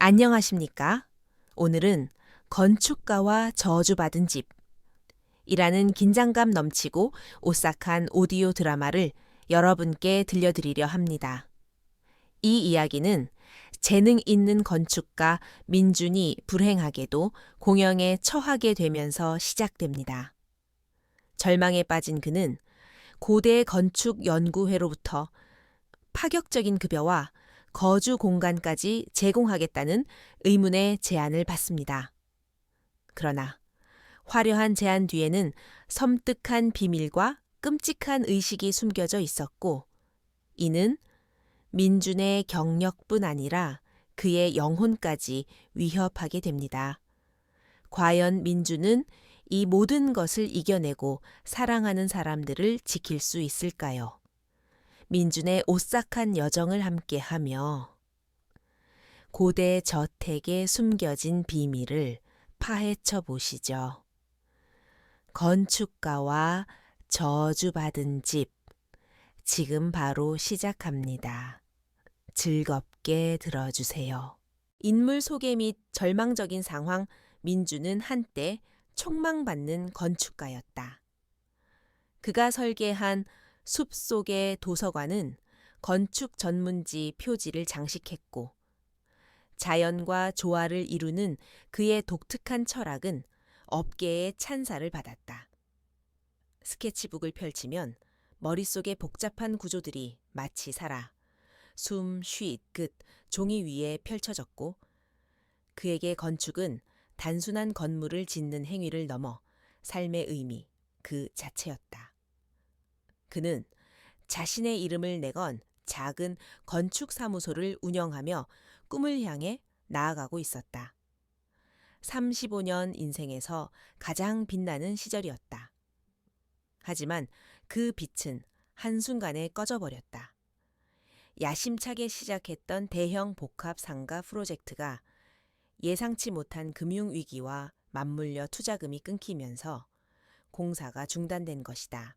안녕하십니까? 오늘은 건축가와 저주받은 집이라는 긴장감 넘치고 오싹한 오디오 드라마를 여러분께 들려드리려 합니다. 이 이야기는 재능 있는 건축가 민준이 불행하게도 공영에 처하게 되면서 시작됩니다. 절망에 빠진 그는 고대 건축 연구회로부터 파격적인 급여와 거주 공간까지 제공하겠다는 의문의 제안을 받습니다. 그러나 화려한 제안 뒤에는 섬뜩한 비밀과 끔찍한 의식이 숨겨져 있었고, 이는 민준의 경력뿐 아니라 그의 영혼까지 위협하게 됩니다. 과연 민준은 이 모든 것을 이겨내고 사랑하는 사람들을 지킬 수 있을까요? 민준의 오싹한 여정을 함께하며 고대 저택에 숨겨진 비밀을 파헤쳐 보시죠. 건축가와 저주받은 집, 지금 바로 시작합니다. 즐겁게 들어주세요. 인물 소개 및 절망적인 상황, 민준은 한때 촉망받는 건축가였다. 그가 설계한 숲속의 도서관은 건축 전문지 표지를 장식했고, 자연과 조화를 이루는 그의 독특한 철학은 업계의 찬사를 받았다. 스케치북을 펼치면 머릿속의 복잡한 구조들이 마치 살아 숨 쉴 듯 종이 위에 펼쳐졌고, 그에게 건축은 단순한 건물을 짓는 행위를 넘어 삶의 의미 그 자체였다. 그는 자신의 이름을 내건 작은 건축사무소를 운영하며 꿈을 향해 나아가고 있었다. 35년 인생에서 가장 빛나는 시절이었다. 하지만 그 빛은 한순간에 꺼져버렸다. 야심차게 시작했던 대형 복합 상가 프로젝트가 예상치 못한 금융위기와 맞물려 투자금이 끊기면서 공사가 중단된 것이다.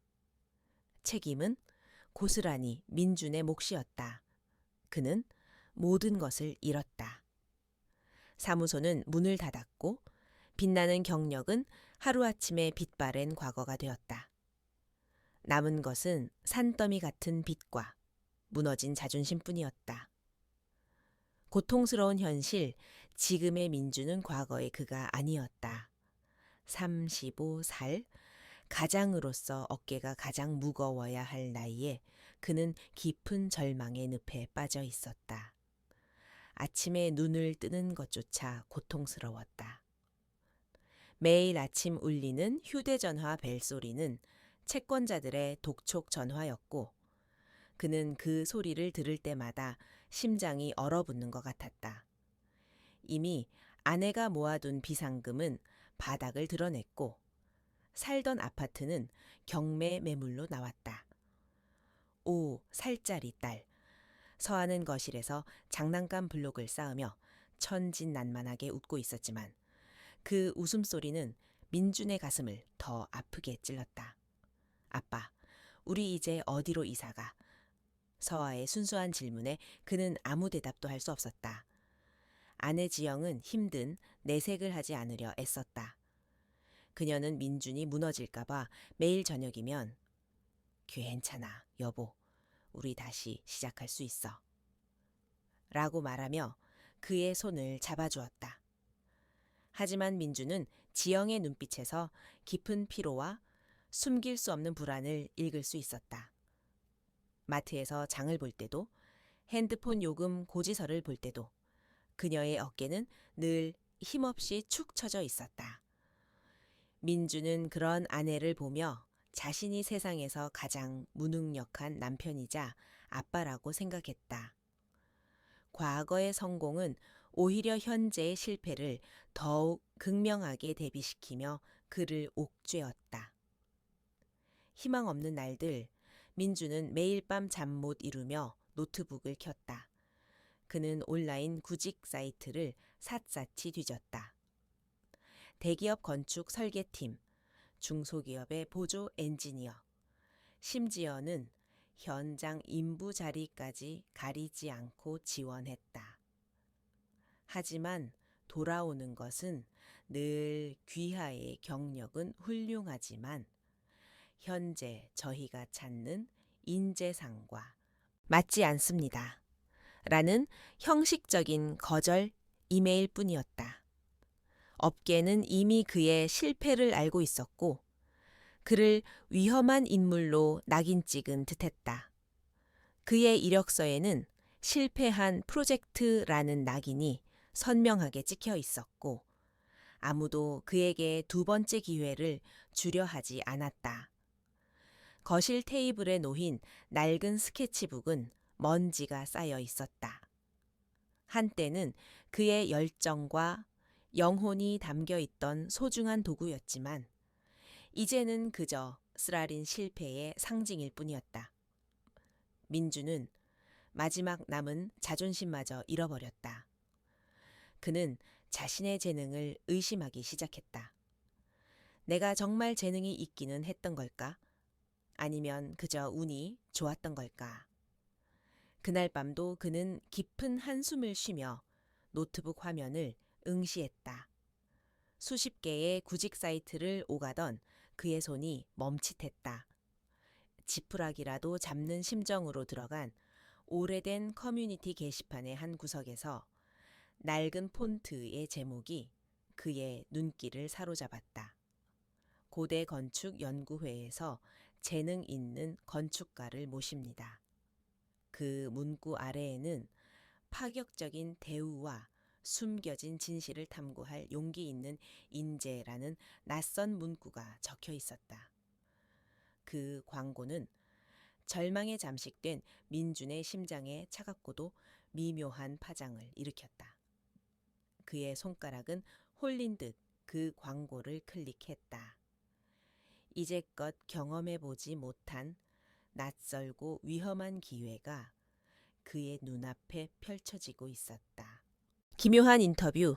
책임은 고스란히 민준의 몫이었다. 그는 모든 것을 잃었다. 사무소는 문을 닫았고, 빛나는 경력은 하루아침에 빛바랜 과거가 되었다. 남은 것은 산더미 같은 빚과 무너진 자존심뿐이었다. 고통스러운 현실, 지금의 민준은 과거의 그가 아니었다. 35살, 가장으로서 어깨가 가장 무거워야 할 나이에 그는 깊은 절망의 늪에 빠져 있었다. 아침에 눈을 뜨는 것조차 고통스러웠다. 매일 아침 울리는 휴대전화 벨소리는 채권자들의 독촉 전화였고, 그는 그 소리를 들을 때마다 심장이 얼어붙는 것 같았다. 이미 아내가 모아둔 비상금은 바닥을 드러냈고, 살던 아파트는 경매 매물로 나왔다. 5살짜리 딸. 서하는 거실에서 장난감 블록을 쌓으며 천진난만하게 웃고 있었지만, 그 웃음소리는 민준의 가슴을 더 아프게 찔렀다. 아빠, 우리 이제 어디로 이사가? 서아의 순수한 질문에 그는 아무 대답도 할 수 없었다. 아내 지영은 힘든 내색을 하지 않으려 애썼다. 그녀는 민준이 무너질까봐 매일 저녁이면 괜찮아, 여보. 우리 다시 시작할 수 있어. 라고 말하며 그의 손을 잡아주었다. 하지만 민준은 지영의 눈빛에서 깊은 피로와 숨길 수 없는 불안을 읽을 수 있었다. 마트에서 장을 볼 때도, 핸드폰 요금 고지서를 볼 때도 그녀의 어깨는 늘 힘없이 축 처져 있었다. 민준은 그런 아내를 보며 자신이 세상에서 가장 무능력한 남편이자 아빠라고 생각했다. 과거의 성공은 오히려 현재의 실패를 더욱 극명하게 대비시키며 그를 옥죄었다. 희망 없는 날들, 민준은 매일 밤 잠 못 이루며 노트북을 켰다. 그는 온라인 구직 사이트를 샅샅이 뒤졌다. 대기업 건축 설계팀, 중소기업의 보조 엔지니어, 심지어는 현장 인부 자리까지 가리지 않고 지원했다. 하지만 돌아오는 것은 늘 귀하의 경력은 훌륭하지만 현재 저희가 찾는 인재상과 맞지 않습니다. 라는 형식적인 거절 이메일 뿐이었다. 업계는 이미 그의 실패를 알고 있었고 그를 위험한 인물로 낙인 찍은 듯했다. 그의 이력서에는 실패한 프로젝트라는 낙인이 선명하게 찍혀 있었고 아무도 그에게 두 번째 기회를 주려 하지 않았다. 거실 테이블에 놓인 낡은 스케치북은 먼지가 쌓여 있었다. 한때는 그의 열정과 영혼이 담겨 있던 소중한 도구였지만 이제는 그저 쓰라린 실패의 상징일 뿐이었다. 민주는 마지막 남은 자존심마저 잃어버렸다. 그는 자신의 재능을 의심하기 시작했다. 내가 정말 재능이 있기는 했던 걸까? 아니면 그저 운이 좋았던 걸까? 그날 밤도 그는 깊은 한숨을 쉬며 노트북 화면을 응시했다. 수십 개의 구직 사이트를 오가던 그의 손이 멈칫했다. 지푸라기라도 잡는 심정으로 들어간 오래된 커뮤니티 게시판의 한 구석에서 낡은 폰트의 제목이 그의 눈길을 사로잡았다. 고대 건축 연구회에서 재능 있는 건축가를 모십니다. 그 문구 아래에는 파격적인 대우와 숨겨진 진실을 탐구할 용기 있는 인재라는 낯선 문구가 적혀 있었다. 그 광고는 절망에 잠식된 민준의 심장에 차갑고도 미묘한 파장을 일으켰다. 그의 손가락은 홀린 듯 그 광고를 클릭했다. 이제껏 경험해보지 못한 낯설고 위험한 기회가 그의 눈앞에 펼쳐지고 있었다. 기묘한 인터뷰.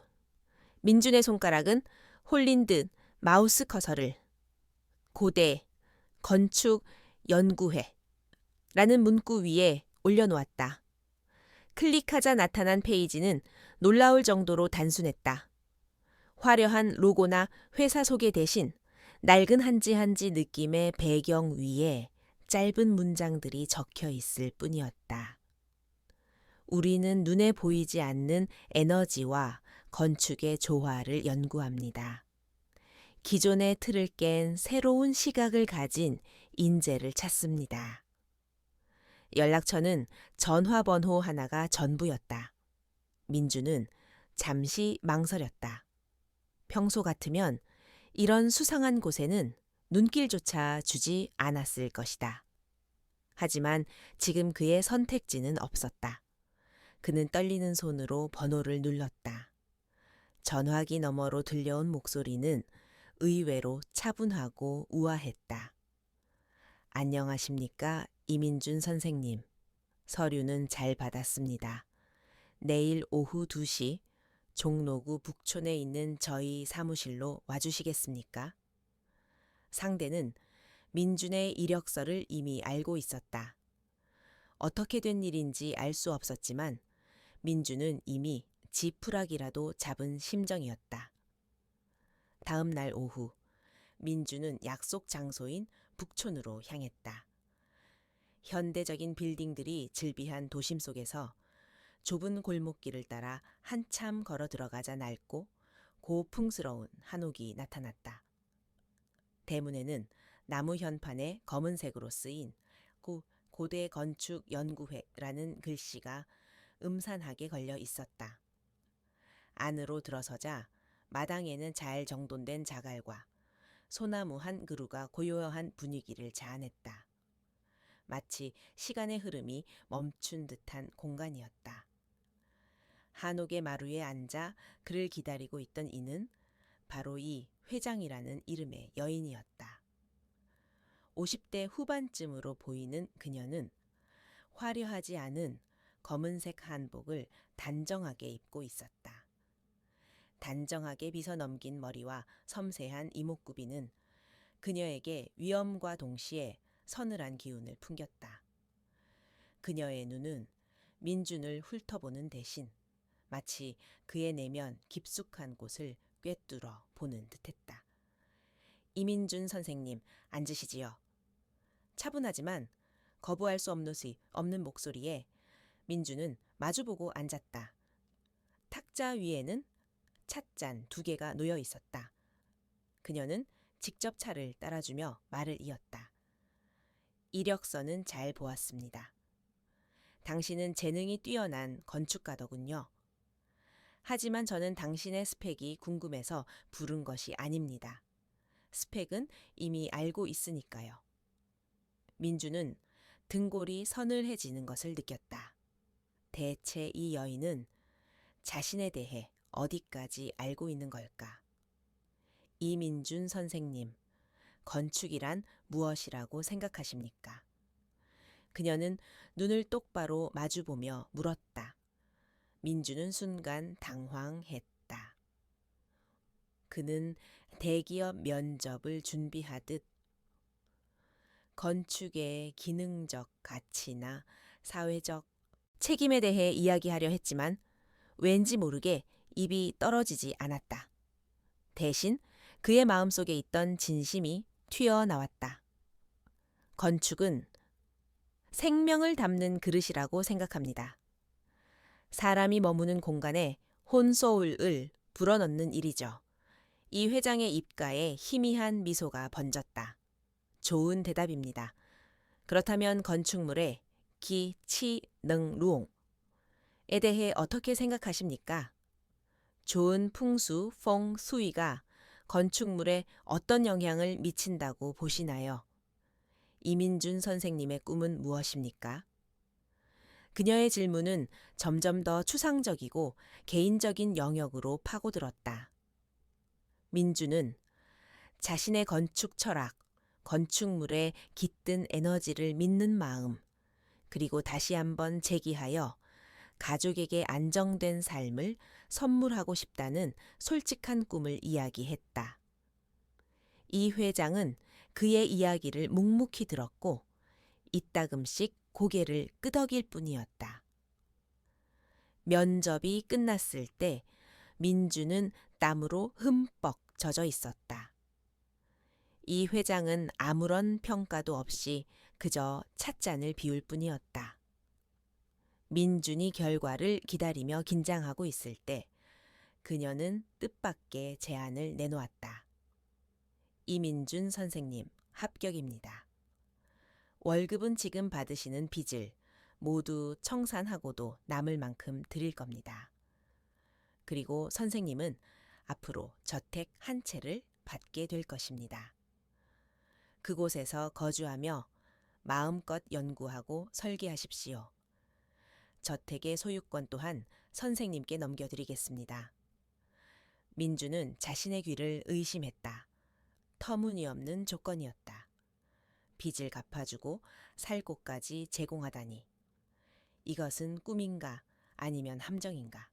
민준의 손가락은 홀린 듯 마우스 커서를 고대 건축 연구회 라는 문구 위에 올려놓았다. 클릭하자 나타난 페이지는 놀라울 정도로 단순했다. 화려한 로고나 회사 소개 대신 낡은 한지 한지 느낌의 배경 위에 짧은 문장들이 적혀 있을 뿐이었다. 우리는 눈에 보이지 않는 에너지와 건축의 조화를 연구합니다. 기존의 틀을 깬 새로운 시각을 가진 인재를 찾습니다. 연락처는 전화번호 하나가 전부였다. 민주는 잠시 망설였다. 평소 같으면 이런 수상한 곳에는 눈길조차 주지 않았을 것이다. 하지만 지금 그의 선택지는 없었다. 그는 떨리는 손으로 번호를 눌렀다. 전화기 너머로 들려온 목소리는 의외로 차분하고 우아했다. 안녕하십니까, 이민준 선생님. 서류는 잘 받았습니다. 내일 오후 2시 종로구 북촌에 있는 저희 사무실로 와주시겠습니까? 상대는 민준의 이력서를 이미 알고 있었다. 어떻게 된 일인지 알 수 없었지만 민준은 이미 지푸라기라도 잡은 심정이었다. 다음 날 오후 민준은 약속 장소인 북촌으로 향했다. 현대적인 빌딩들이 즐비한 도심 속에서 좁은 골목길을 따라 한참 걸어 들어가자 낡고 고풍스러운 한옥이 나타났다. 대문에는 나무 현판에 검은색으로 쓰인 고대 건축 연구회라는 글씨가 음산하게 걸려 있었다. 안으로 들어서자 마당에는 잘 정돈된 자갈과 소나무 한 그루가 고요한 분위기를 자아냈다. 마치 시간의 흐름이 멈춘 듯한 공간이었다. 한옥의 마루에 앉아 그를 기다리고 있던 이는 바로 이 회장이라는 이름의 여인이었다. 50대 후반쯤으로 보이는 그녀는 화려하지 않은 검은색 한복을 단정하게 입고 있었다. 단정하게 빗어 넘긴 머리와 섬세한 이목구비는 그녀에게 위엄과 동시에 서늘한 기운을 풍겼다. 그녀의 눈은 민준을 훑어보는 대신 마치 그의 내면 깊숙한 곳을 꿰뚫어 보는 듯했다. 이민준 선생님, 앉으시지요. 차분하지만 거부할 수 없는 목소리에 민주는 마주보고 앉았다. 탁자 위에는 찻잔 2개가 놓여 있었다. 그녀는 직접 차를 따라주며 말을 이었다. 이력서는 잘 보았습니다. 당신은 재능이 뛰어난 건축가더군요. 하지만 저는 당신의 스펙이 궁금해서 부른 것이 아닙니다. 스펙은 이미 알고 있으니까요. 민주는 등골이 서늘해지는 것을 느꼈다. 대체 이 여인은 자신에 대해 어디까지 알고 있는 걸까? 이민준 선생님, 건축이란 무엇이라고 생각하십니까? 그녀는 눈을 똑바로 마주보며 물었다. 민주는 순간 당황했다. 그는 대기업 면접을 준비하듯 건축의 기능적 가치나 사회적 책임에 대해 이야기하려 했지만 왠지 모르게 입이 떨어지지 않았다. 대신 그의 마음속에 있던 진심이 튀어나왔다. 건축은 생명을 담는 그릇이라고 생각합니다. 사람이 머무는 공간에 혼소울을 불어넣는 일이죠. 이 회장의 입가에 희미한 미소가 번졌다. 좋은 대답입니다. 그렇다면 건축물의 기, 치, 능, 루옹에 대해 어떻게 생각하십니까? 좋은 풍수, 퐁, 수위가 건축물에 어떤 영향을 미친다고 보시나요? 이민준 선생님의 꿈은 무엇입니까? 그녀의 질문은 점점 더 추상적이고 개인적인 영역으로 파고들었다. 민주는 자신의 건축 철학, 건축물의 깃든 에너지를 믿는 마음, 그리고 다시 한번 재기하여 가족에게 안정된 삶을 선물하고 싶다는 솔직한 꿈을 이야기했다. 이 회장은 그의 이야기를 묵묵히 들었고 이따금씩 고개를 끄덕일 뿐이었다. 면접이 끝났을 때 민주는 땀으로 흠뻑 젖어 있었다. 이 회장은 아무런 평가도 없이 그저 찻잔을 비울 뿐이었다. 민준이 결과를 기다리며 긴장하고 있을 때 그녀는 뜻밖의 제안을 내놓았다. 이민준 선생님, 합격입니다. 월급은 지금 받으시는 빚을 모두 청산하고도 남을 만큼 드릴 겁니다. 그리고 선생님은 앞으로 저택 한 채를 받게 될 것입니다. 그곳에서 거주하며 마음껏 연구하고 설계하십시오. 저택의 소유권 또한 선생님께 넘겨드리겠습니다. 민주는 자신의 귀를 의심했다. 터무니없는 조건이었다. 빚을 갚아주고 살 곳까지 제공하다니. 이것은 꿈인가 아니면 함정인가.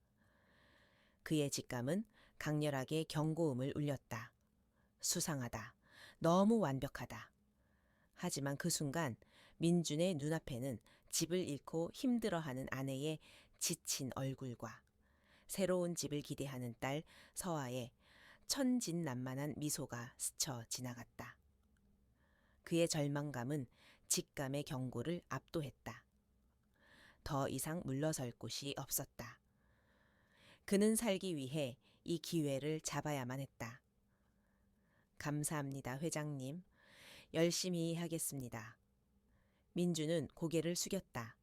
그의 직감은 강렬하게 경고음을 울렸다. 수상하다. 너무 완벽하다. 하지만 그 순간 민준의 눈앞에는 집을 잃고 힘들어하는 아내의 지친 얼굴과 새로운 집을 기대하는 딸 서아의 천진난만한 미소가 스쳐 지나갔다. 그의 절망감은 직감의 경고를 압도했다. 더 이상 물러설 곳이 없었다. 그는 살기 위해 이 기회를 잡아야만 했다. 감사합니다, 회장님. 열심히 하겠습니다. 민주는 고개를 숙였다.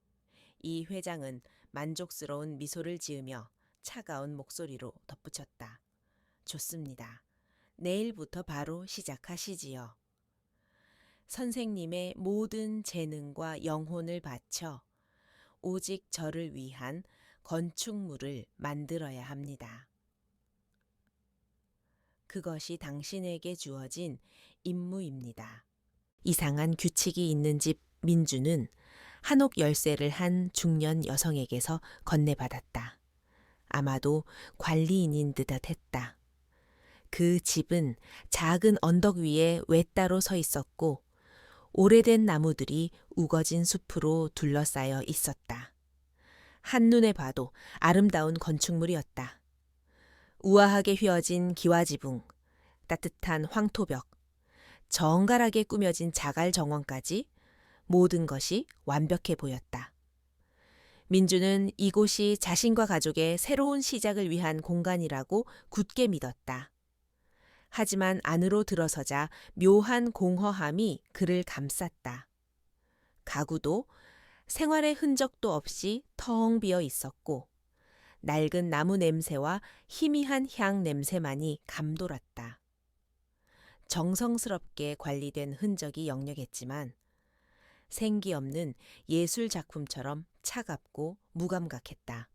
이 회장은 만족스러운 미소를 지으며 차가운 목소리로 덧붙였다. 좋습니다. 내일부터 바로 시작하시지요. 선생님의 모든 재능과 영혼을 바쳐 오직 저를 위한 건축물을 만들어야 합니다. 그것이 당신에게 주어진 임무입니다. 이상한 규칙이 있는 집 민주는 한옥 열쇠를 한 중년 여성에게서 건네받았다. 아마도 관리인인 듯 했다. 그 집은 작은 언덕 위에 외따로 서 있었고 오래된 나무들이 우거진 숲으로 둘러싸여 있었다. 한눈에 봐도 아름다운 건축물이었다. 우아하게 휘어진 기와지붕, 따뜻한 황토벽, 정갈하게 꾸며진 자갈 정원까지 모든 것이 완벽해 보였다. 민주는 이곳이 자신과 가족의 새로운 시작을 위한 공간이라고 굳게 믿었다. 하지만 안으로 들어서자 묘한 공허함이 그를 감쌌다. 가구도 생활의 흔적도 없이 텅 비어 있었고 낡은 나무 냄새와 희미한 향 냄새만이 감돌았다. 정성스럽게 관리된 흔적이 역력했지만 생기 없는 예술 작품처럼 차갑고 무감각했다.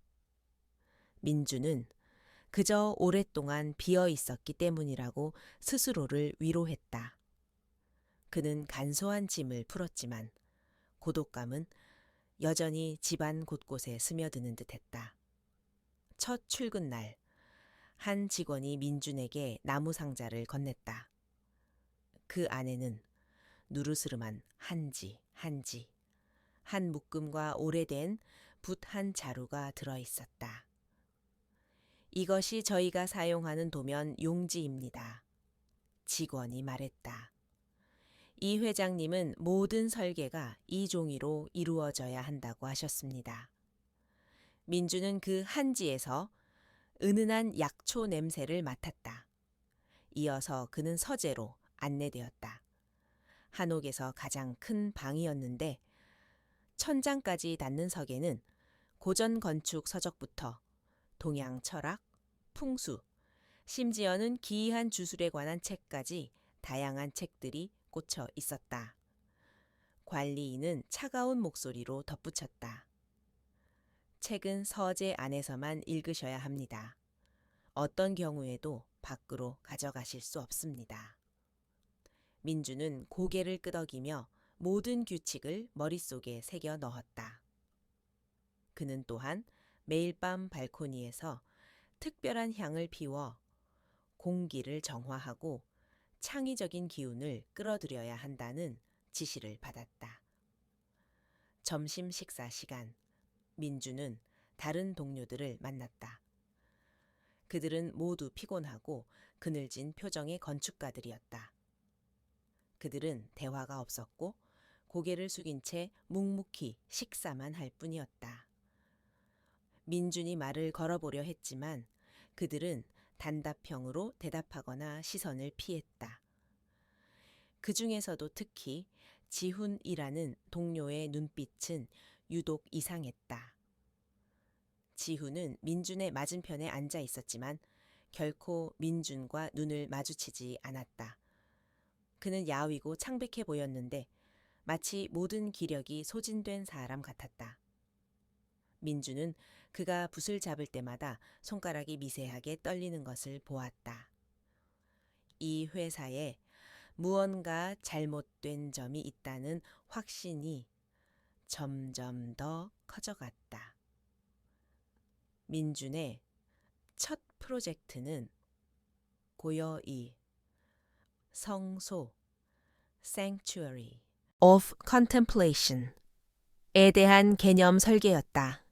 민주는 그저 오랫동안 비어 있었기 때문이라고 스스로를 위로했다. 그는 간소한 짐을 풀었지만 고독감은 여전히 집안 곳곳에 스며드는 듯했다. 첫 출근 날, 한 직원이 민준에게 나무 상자를 건넸다. 그 안에는 누르스름한 한지, 한 묶음과 오래된 붓 한 자루가 들어있었다. 이것이 저희가 사용하는 도면 용지입니다. 직원이 말했다. 이 회장님은 모든 설계가 이 종이로 이루어져야 한다고 하셨습니다. 민주는 그 한지에서 은은한 약초 냄새를 맡았다. 이어서 그는 서재로 안내되었다. 한옥에서 가장 큰 방이었는데 천장까지 닿는 석에는 고전 건축 서적부터 동양 철학, 풍수, 심지어는 기이한 주술에 관한 책까지 다양한 책들이 꽂혀 있었다. 관리인은 차가운 목소리로 덧붙였다. 책은 서재 안에서만 읽으셔야 합니다. 어떤 경우에도 밖으로 가져가실 수 없습니다. 민주는 고개를 끄덕이며 모든 규칙을 머릿속에 새겨 넣었다. 그는 또한 매일 밤 발코니에서 특별한 향을 피워 공기를 정화하고 창의적인 기운을 끌어들여야 한다는 지시를 받았다. 점심 식사 시간, 민주는 다른 동료들을 만났다. 그들은 모두 피곤하고 그늘진 표정의 건축가들이었다. 그들은 대화가 없었고 고개를 숙인 채 묵묵히 식사만 할 뿐이었다. 민준이 말을 걸어보려 했지만 그들은 단답형으로 대답하거나 시선을 피했다. 그 중에서도 특히 지훈이라는 동료의 눈빛은 유독 이상했다. 지훈은 민준의 맞은편에 앉아 있었지만 결코 민준과 눈을 마주치지 않았다. 그는 야위고 창백해 보였는데 마치 모든 기력이 소진된 사람 같았다. 민주는 그가 붓을 잡을 때마다 손가락이 미세하게 떨리는 것을 보았다. 이 회사에 무언가 잘못된 점이 있다는 확신이 점점 더 커져갔다. 민준의 첫 프로젝트는 고요히 성소, Sanctuary of Contemplation에 대한 개념 설계였다.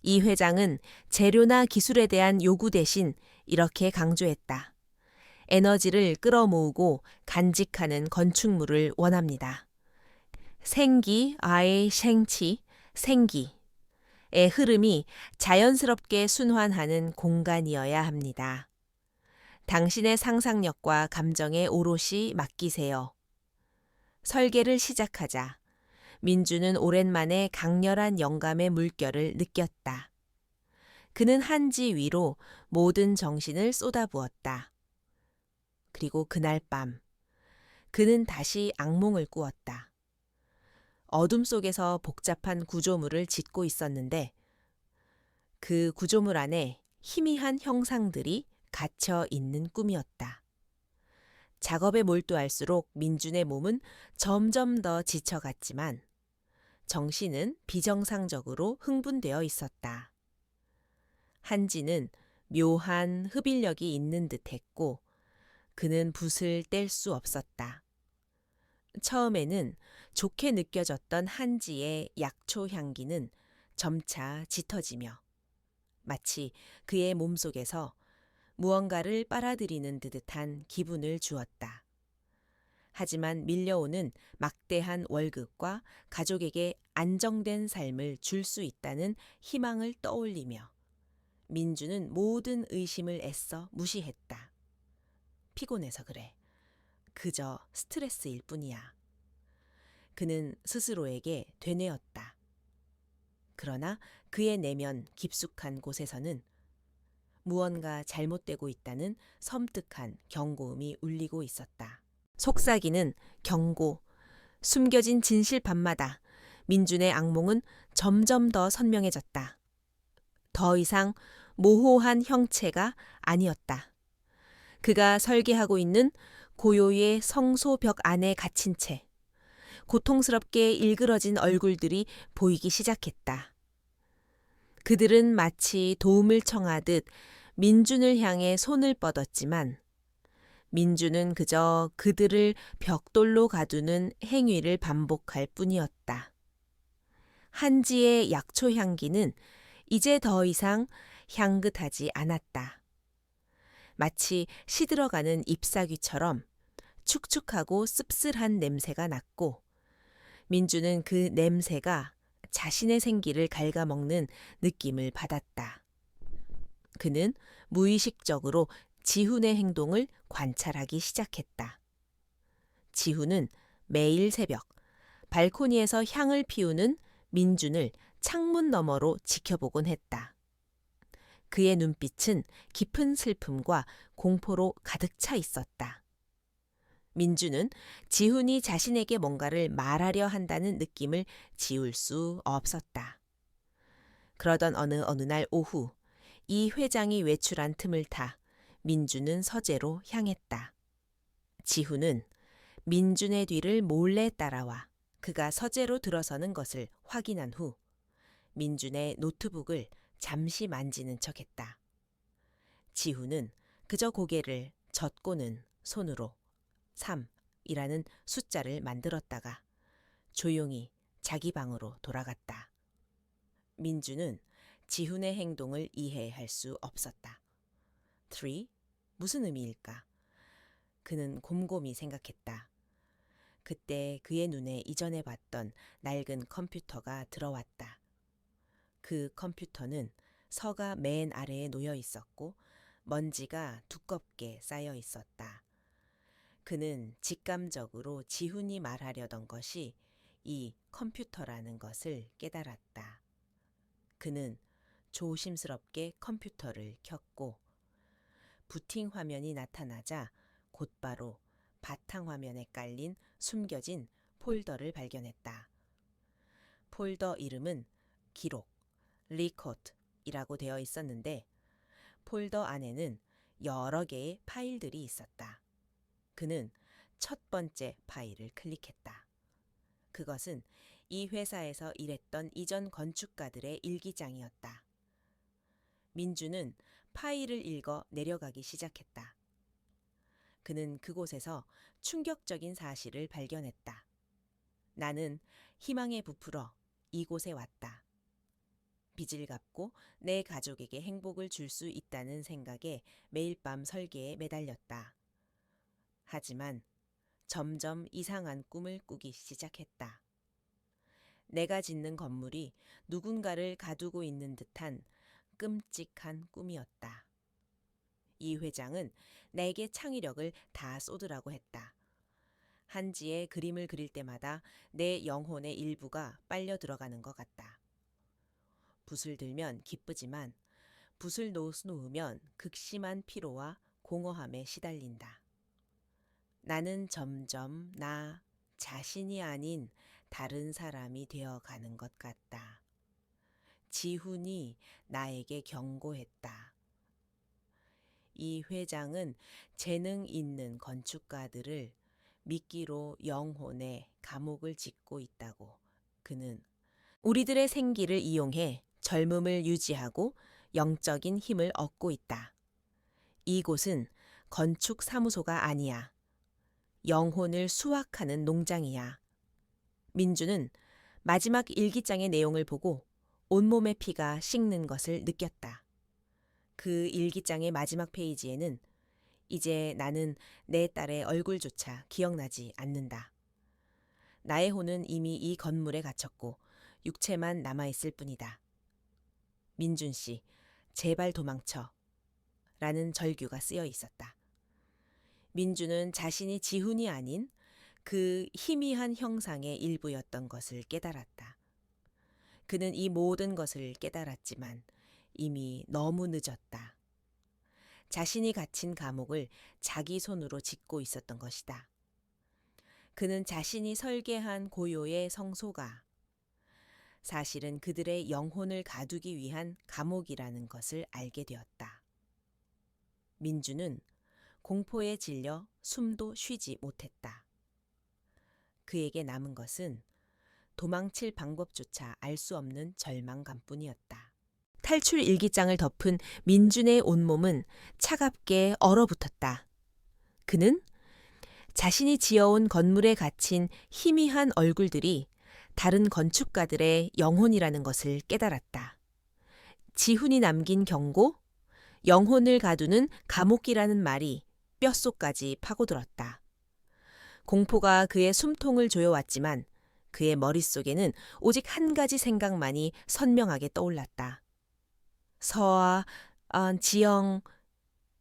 이 회장은 재료나 기술에 대한 요구 대신 이렇게 강조했다. 에너지를 끌어모으고 간직하는 건축물을 원합니다. 생기, 아의 생치, 생기의 흐름이 자연스럽게 순환하는 공간이어야 합니다. 당신의 상상력과 감정에 오롯이 맡기세요. 설계를 시작하자 민주는 오랜만에 강렬한 영감의 물결을 느꼈다. 그는 한지 위로 모든 정신을 쏟아부었다. 그리고 그날 밤 그는 다시 악몽을 꾸었다. 어둠 속에서 복잡한 구조물을 짓고 있었는데 그 구조물 안에 희미한 형상들이 갇혀 있는 꿈이었다. 작업에 몰두할수록 민준의 몸은 점점 더 지쳐갔지만 정신은 비정상적으로 흥분되어 있었다. 한지는 묘한 흡인력이 있는 듯했고 그는 붓을 뗄 수 없었다. 처음에는 좋게 느껴졌던 한지의 약초 향기는 점차 짙어지며 마치 그의 몸속에서 무언가를 빨아들이는 듯한 기분을 주었다. 하지만 밀려오는 막대한 월급과 가족에게 안정된 삶을 줄 수 있다는 희망을 떠올리며 민주는 모든 의심을 애써 무시했다. 피곤해서 그래. 그저 스트레스일 뿐이야. 그는 스스로에게 되뇌었다. 그러나 그의 내면 깊숙한 곳에서는 무언가 잘못되고 있다는 섬뜩한 경고음이 울리고 있었다. 속삭이는 경고, 숨겨진 진실 밤마다 민준의 악몽은 점점 더 선명해졌다. 더 이상 모호한 형체가 아니었다. 그가 설계하고 있는 고요의 성소벽 안에 갇힌 채 고통스럽게 일그러진 얼굴들이 보이기 시작했다. 그들은 마치 도움을 청하듯 민준을 향해 손을 뻗었지만 민준은 그저 그들을 벽돌로 가두는 행위를 반복할 뿐이었다. 한지의 약초 향기는 이제 더 이상 향긋하지 않았다. 마치 시들어가는 잎사귀처럼 축축하고 씁쓸한 냄새가 났고 민주는 그 냄새가 자신의 생기를 갉아먹는 느낌을 받았다. 그는 무의식적으로 지훈의 행동을 관찰하기 시작했다. 지훈은 매일 새벽 발코니에서 향을 피우는 민준을 창문 너머로 지켜보곤 했다. 그의 눈빛은 깊은 슬픔과 공포로 가득 차 있었다. 민준은 지훈이 자신에게 뭔가를 말하려 한다는 느낌을 지울 수 없었다. 그러던 어느 날 오후 이 회장이 외출한 틈을 타 민준은 서재로 향했다. 지훈은 민준의 뒤를 몰래 따라와 그가 서재로 들어서는 것을 확인한 후 민준의 노트북을 잠시 만지는 척했다. 지훈은 그저 고개를 젖고는 손으로 3이라는 숫자를 만들었다가 조용히 자기 방으로 돌아갔다. 민주는 지훈의 행동을 이해할 수 없었다. 3? 무슨 의미일까? 그는 곰곰이 생각했다. 그때 그의 눈에 이전에 봤던 낡은 컴퓨터가 들어왔다. 그 컴퓨터는 서가 맨 아래에 놓여 있었고 먼지가 두껍게 쌓여 있었다. 그는 직감적으로 지훈이 말하려던 것이 이 컴퓨터라는 것을 깨달았다. 그는 조심스럽게 컴퓨터를 켰고 부팅 화면이 나타나자 곧바로 바탕 화면에 깔린 숨겨진 폴더를 발견했다. 폴더 이름은 기록, 리코트이라고 되어 있었는데 폴더 안에는 여러 개의 파일들이 있었다. 그는 첫 번째 파일을 클릭했다. 그것은 이 회사에서 일했던 이전 건축가들의 일기장이었다. 민주는 파일을 읽어 내려가기 시작했다. 그는 그곳에서 충격적인 사실을 발견했다. 나는 희망에 부풀어 이곳에 왔다. 빚을 갚고 내 가족에게 행복을 줄 수 있다는 생각에 매일 밤 설계에 매달렸다. 하지만 점점 이상한 꿈을 꾸기 시작했다. 내가 짓는 건물이 누군가를 가두고 있는 듯한 끔찍한 꿈이었다. 이 회장은 내게 창의력을 다 쏟으라고 했다. 한지에 그림을 그릴 때마다 내 영혼의 일부가 빨려 들어가는 것 같다. 붓을 들면 기쁘지만 붓을 놓으면 극심한 피로와 공허함에 시달린다. 나는 점점 나 자신이 아닌 다른 사람이 되어가는 것 같다. 지훈이 나에게 경고했다. 이 회장은 재능 있는 건축가들을 미끼로 영혼에 감옥을 짓고 있다고. 그는 우리들의 생기를 이용해 젊음을 유지하고 영적인 힘을 얻고 있다. 이곳은 건축 사무소가 아니야. 영혼을 수확하는 농장이야. 민주는 마지막 일기장의 내용을 보고 온몸의 피가 식는 것을 느꼈다. 그 일기장의 마지막 페이지에는 이제 나는 내 딸의 얼굴조차 기억나지 않는다. 나의 혼은 이미 이 건물에 갇혔고 육체만 남아있을 뿐이다. 민준 씨, 제발 도망쳐. 라는 절규가 쓰여 있었다. 민준은 자신이 지훈이 아닌 그 희미한 형상의 일부였던 것을 깨달았다. 그는 이 모든 것을 깨달았지만 이미 너무 늦었다. 자신이 갇힌 감옥을 자기 손으로 짓고 있었던 것이다. 그는 자신이 설계한 고요의 성소가 사실은 그들의 영혼을 가두기 위한 감옥이라는 것을 알게 되었다. 민주는 공포에 질려 숨도 쉬지 못했다. 그에게 남은 것은 도망칠 방법조차 알 수 없는 절망감뿐이었다. 탈출 일기장을 덮은 민준의 온몸은 차갑게 얼어붙었다. 그는 자신이 지어온 건물에 갇힌 희미한 얼굴들이 다른 건축가들의 영혼이라는 것을 깨달았다. 지훈이 남긴 경고, 영혼을 가두는 감옥이라는 말이 뼛속까지 파고들었다. 공포가 그의 숨통을 조여왔지만 그의 머릿속에는 오직 한 가지 생각만이 선명하게 떠올랐다. 서아, 지영,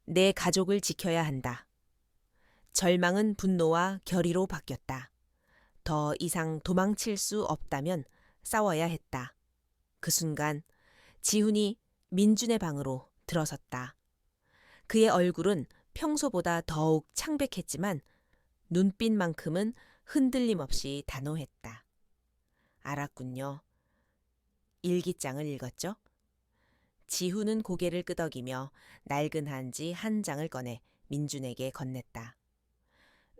내 가족을 지켜야 한다. 절망은 분노와 결의로 바뀌었다. 더 이상 도망칠 수 없다면 싸워야 했다. 그 순간 지훈이 민준의 방으로 들어섰다. 그의 얼굴은 평소보다 더욱 창백했지만 눈빛만큼은 흔들림 없이 단호했다. 알았군요. 일기장을 읽었죠? 지훈은 고개를 끄덕이며 낡은 한지 한 장을 꺼내 민준에게 건넸다.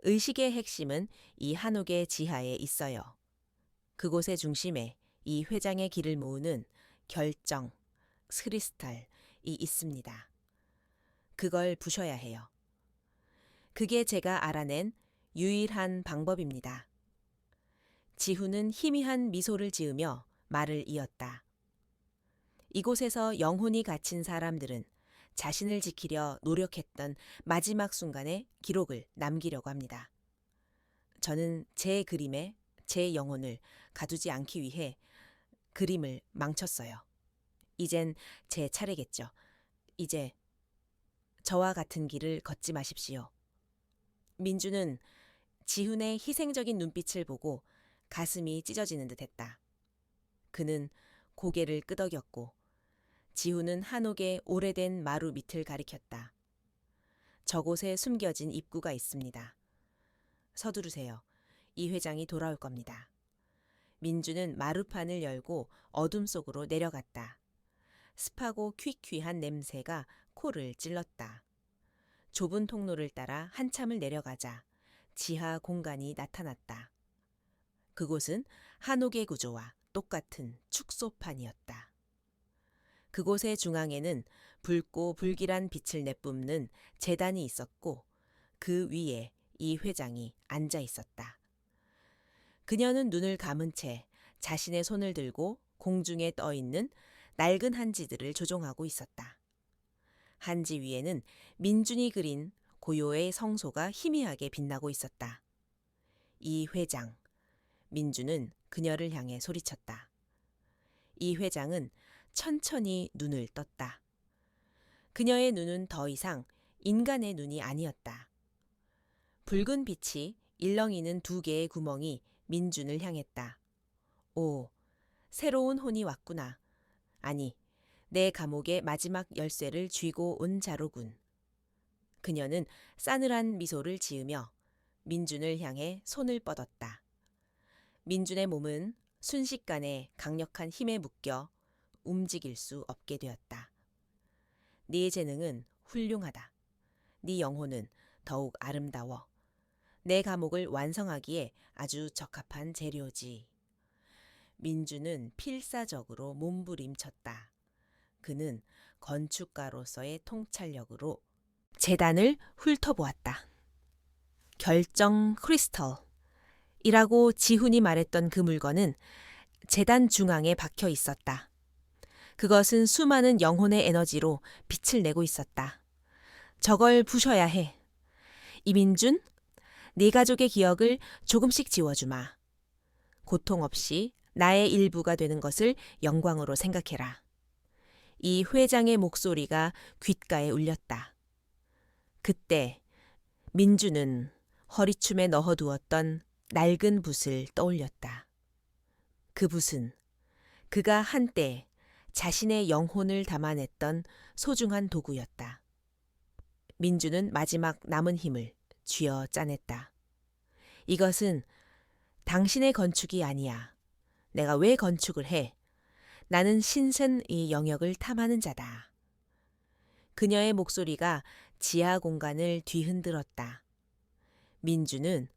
의식의 핵심은 이 한옥의 지하에 있어요. 그곳의 중심에 이 회장의 길을 모으는 결정, 크리스탈이 있습니다. 그걸 부셔야 해요. 그게 제가 알아낸 유일한 방법입니다. 지훈은 희미한 미소를 지으며 말을 이었다. 이곳에서 영혼이 갇힌 사람들은 자신을 지키려 노력했던 마지막 순간의 기록을 남기려고 합니다. 저는 제 그림에 제 영혼을 가두지 않기 위해 그림을 망쳤어요. 이젠 제 차례겠죠. 이제 저와 같은 길을 걷지 마십시오. 민주는 지훈의 희생적인 눈빛을 보고 가슴이 찢어지는 듯했다. 그는 고개를 끄덕였고 지훈은 한옥의 오래된 마루 밑을 가리켰다. 저곳에 숨겨진 입구가 있습니다. 서두르세요. 이 회장이 돌아올 겁니다. 민주는 마루판을 열고 어둠 속으로 내려갔다. 습하고 퀴퀴한 냄새가 코를 찔렀다. 좁은 통로를 따라 한참을 내려가자 지하 공간이 나타났다. 그곳은 한옥의 구조와 똑같은 축소판이었다. 그곳의 중앙에는 붉고 불길한 빛을 내뿜는 제단이 있었고 그 위에 이 회장이 앉아 있었다. 그녀는 눈을 감은 채 자신의 손을 들고 공중에 떠 있는 낡은 한지들을 조종하고 있었다. 한지 위에는 민준이 그린 고요의 성소가 희미하게 빛나고 있었다. 이 회장, 민준은 그녀를 향해 소리쳤다. 이 회장은 천천히 눈을 떴다. 그녀의 눈은 더 이상 인간의 눈이 아니었다. 붉은 빛이 일렁이는 두 개의 구멍이 민준을 향했다. 오, 새로운 혼이 왔구나. 아니, 내 감옥의 마지막 열쇠를 쥐고 온 자로군. 그녀는 싸늘한 미소를 지으며 민준을 향해 손을 뻗었다. 민준의 몸은 순식간에 강력한 힘에 묶여 움직일 수 없게 되었다. 네 재능은 훌륭하다. 네 영혼은 더욱 아름다워. 내 감옥을 완성하기에 아주 적합한 재료지. 민준은 필사적으로 몸부림쳤다. 그는 건축가로서의 통찰력으로 재단을 훑어보았다. 결정 크리스털이라고 지훈이 말했던 그 물건은 재단 중앙에 박혀 있었다. 그것은 수많은 영혼의 에너지로 빛을 내고 있었다. 저걸 부셔야 해. 이민준, 네 가족의 기억을 조금씩 지워주마. 고통 없이 나의 일부가 되는 것을 영광으로 생각해라. 이 회장의 목소리가 귓가에 울렸다. 그때 민주는 허리춤에 넣어두었던 낡은 붓을 떠올렸다. 그 붓은 그가 한때 자신의 영혼을 담아냈던 소중한 도구였다. 민주는 마지막 남은 힘을 쥐어 짜냈다. 이것은 당신의 건축이 아니야. 내가 왜 건축을 해? 나는 신선 이 영역을 탐하는 자다. 그녀의 목소리가 지하 공간을 뒤흔들었다. 민주는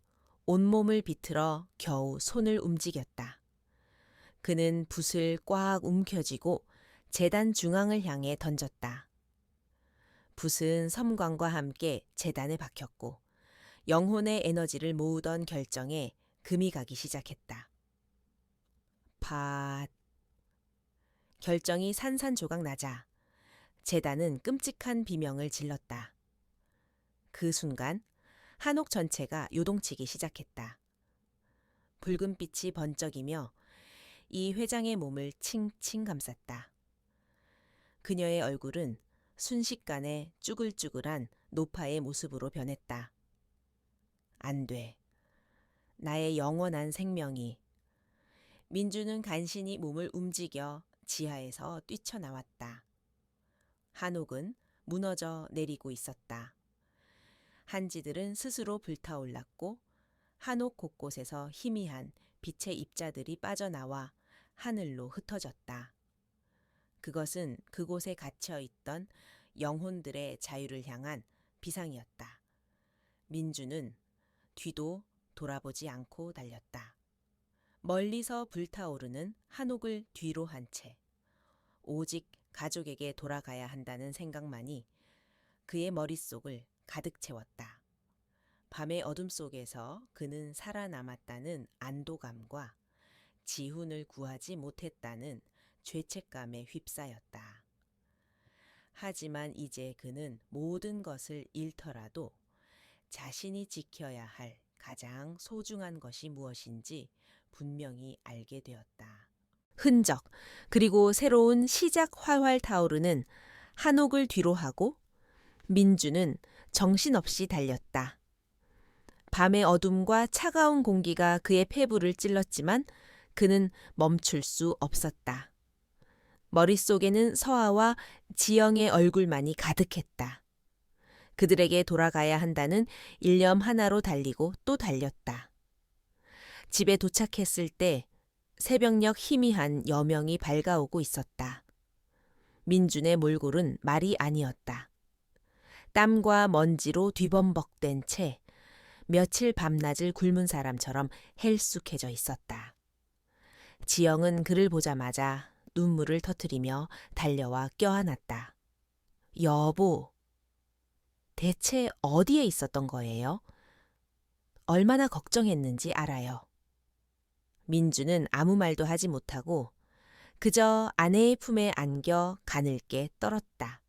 온몸을 비틀어 겨우 손을 움직였다. 그는 붓을 꽉 움켜쥐고 제단 중앙을 향해 던졌다. 붓은 섬광과 함께 제단에 박혔고 영혼의 에너지를 모으던 결정에 금이 가기 시작했다. 팟. 결정이 산산조각 나자 제단은 끔찍한 비명을 질렀다. 그 순간 한옥 전체가 요동치기 시작했다. 붉은 빛이 번쩍이며 이 회장의 몸을 칭칭 감쌌다. 그녀의 얼굴은 순식간에 쭈글쭈글한 노파의 모습으로 변했다. 안 돼. 나의 영원한 생명이. 민주는 간신히 몸을 움직여 지하에서 뛰쳐나왔다. 한옥은 무너져 내리고 있었다. 한지들은 스스로 불타올랐고 한옥 곳곳에서 희미한 빛의 입자들이 빠져나와 하늘로 흩어졌다. 그것은 그곳에 갇혀 있던 영혼들의 자유를 향한 비상이었다. 민주는 뒤도 돌아보지 않고 달렸다. 멀리서 불타오르는 한옥을 뒤로 한 채 오직 가족에게 돌아가야 한다는 생각만이 그의 머릿속을 가득 채웠다. 밤의 어둠 속에서 그는 살아남았다는 안도감과 지훈을 구하지 못했다는 죄책감에 휩싸였다. 하지만 이제 그는 모든 것을 잃더라도 자신이 지켜야 할 가장 소중한 것이 무엇인지 분명히 알게 되었다. 흔적, 그리고 새로운 시작 활활 타오르는 한옥을 뒤로 하고 민주는 정신없이 달렸다. 밤의 어둠과 차가운 공기가 그의 폐부를 찔렀지만 그는 멈출 수 없었다. 머릿속에는 서아와 지영의 얼굴만이 가득했다. 그들에게 돌아가야 한다는 일념 하나로 달리고 또 달렸다. 집에 도착했을 때 새벽녘 희미한 여명이 밝아오고 있었다. 민준의 몰골은 말이 아니었다. 땀과 먼지로 뒤범벅된 채 며칠 밤낮을 굶은 사람처럼 헬쑥해져 있었다. 지영은 그를 보자마자 눈물을 터뜨리며 달려와 껴안았다. 여보, 대체 어디에 있었던 거예요? 얼마나 걱정했는지 알아요. 민주는 아무 말도 하지 못하고 그저 아내의 품에 안겨 가늘게 떨었다.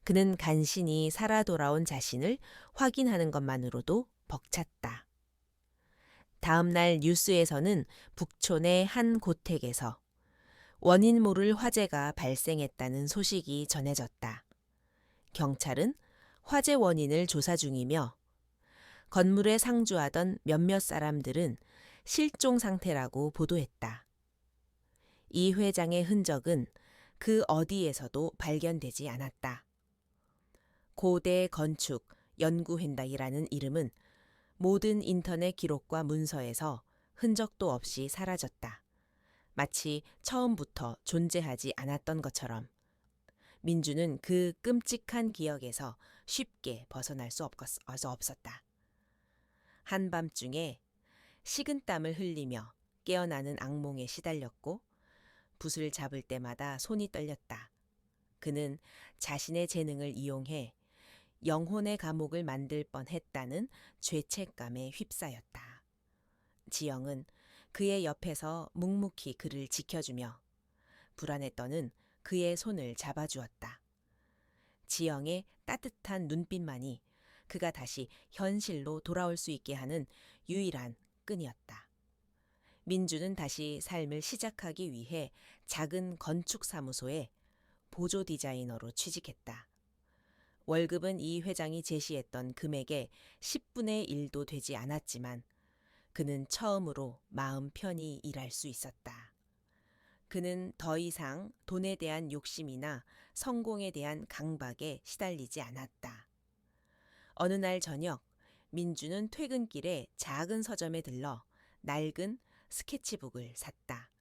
그는 간신히 살아 돌아온 자신을 확인하는 것만으로도 벅찼다. 다음 날 뉴스에서는 북촌의 한 고택에서 원인 모를 화재가 발생했다는 소식이 전해졌다. 경찰은 화재 원인을 조사 중이며 건물에 상주하던 몇몇 사람들은 실종 상태라고 보도했다. 이 회장의 흔적은 그 어디에서도 발견되지 않았다. 고대 건축 연구회당이라는 이름은 모든 인터넷 기록과 문서에서 흔적도 없이 사라졌다. 마치 처음부터 존재하지 않았던 것처럼 민주는 그 끔찍한 기억에서 쉽게 벗어날 수 없었다. 한밤중에 식은땀을 흘리며 깨어나는 악몽에 시달렸고 붓을 잡을 때마다 손이 떨렸다. 그는 자신의 재능을 이용해 영혼의 감옥을 만들 뻔했다는 죄책감에 불안에 떠는 그의 손을 잡아주었다. 지영의 따뜻한 눈빛만이 그가 다시 현실로 돌아올 수 있게 하는 유일한 끈이었다. 민주는 다시 삶을 시작하기 위해 작은 건축사무소에 보조 디자이너로 취직했다. 월급은 이 회장이 제시했던 금액의 10분의 1도 되지 않았지만 그는 처음으로 마음 편히 일할 수 있었다. 그는 더 이상 돈에 대한 욕심이나 성공에 대한 강박에 시달리지 않았다. 어느 날 저녁, 민주는 퇴근길에 작은 서점에 들러 낡은 스케치북을 샀다.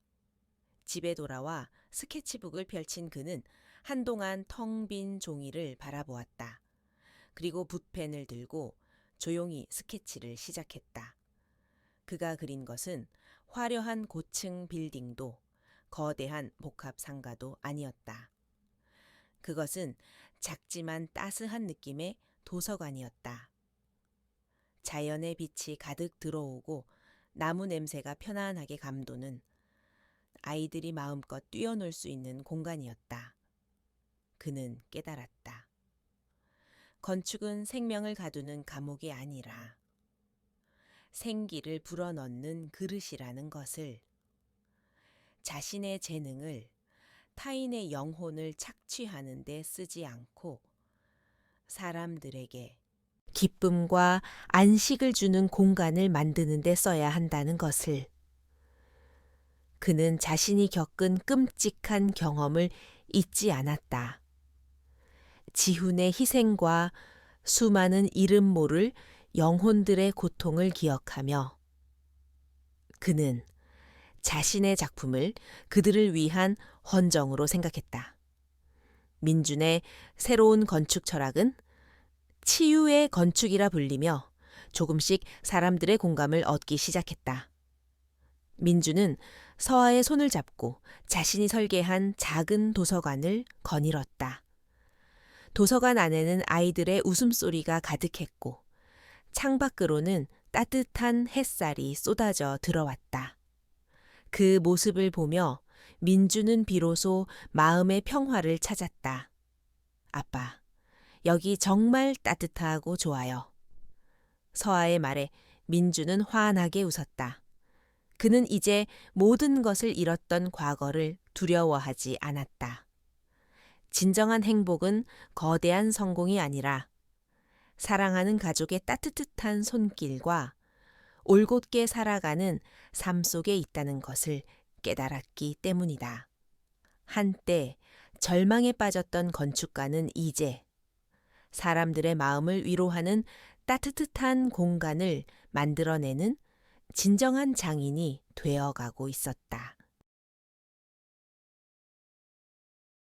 집에 돌아와 스케치북을 펼친 그는 한동안 텅 빈 종이를 바라보았다. 그리고 붓펜을 들고 조용히 스케치를 시작했다. 그가 그린 것은 화려한 고층 빌딩도 거대한 복합 상가도 아니었다. 그것은 작지만 따스한 느낌의 도서관이었다. 자연의 빛이 가득 들어오고 나무 냄새가 편안하게 감도는 아이들이 마음껏 뛰어놀 수 있는 공간이었다. 그는 깨달았다. 건축은 생명을 가두는 감옥이 아니라 생기를 불어넣는 그릇이라는 것을, 자신의 재능을 타인의 영혼을 착취하는 데 쓰지 않고 사람들에게 기쁨과 안식을 주는 공간을 만드는 데 써야 한다는 것을. 그는 자신이 겪은 끔찍한 경험을 잊지 않았다. 지훈의 희생과 수많은 이름 모를 영혼들의 고통을 기억하며 그는 자신의 작품을 그들을 위한 헌정으로 생각했다. 민준의 새로운 건축 철학은 치유의 건축이라 불리며 조금씩 사람들의 공감을 얻기 시작했다. 민주는 서아의 손을 잡고 자신이 설계한 작은 도서관을 거닐었다. 도서관 안에는 아이들의 웃음소리가 가득했고 창밖으로는 따뜻한 햇살이 쏟아져 들어왔다. 그 모습을 보며 민주는 비로소 마음의 평화를 찾았다. 아빠, 여기 정말 따뜻하고 좋아요. 서아의 말에 민주는 환하게 웃었다. 그는 이제 모든 것을 잃었던 과거를 두려워하지 않았다. 진정한 행복은 거대한 성공이 아니라 사랑하는 가족의 따뜻한 손길과 올곧게 살아가는 삶 속에 있다는 것을 깨달았기 때문이다. 한때 절망에 빠졌던 건축가는 이제 사람들의 마음을 위로하는 따뜻한 공간을 만들어내는 진정한 장인이 되어가고 있었다.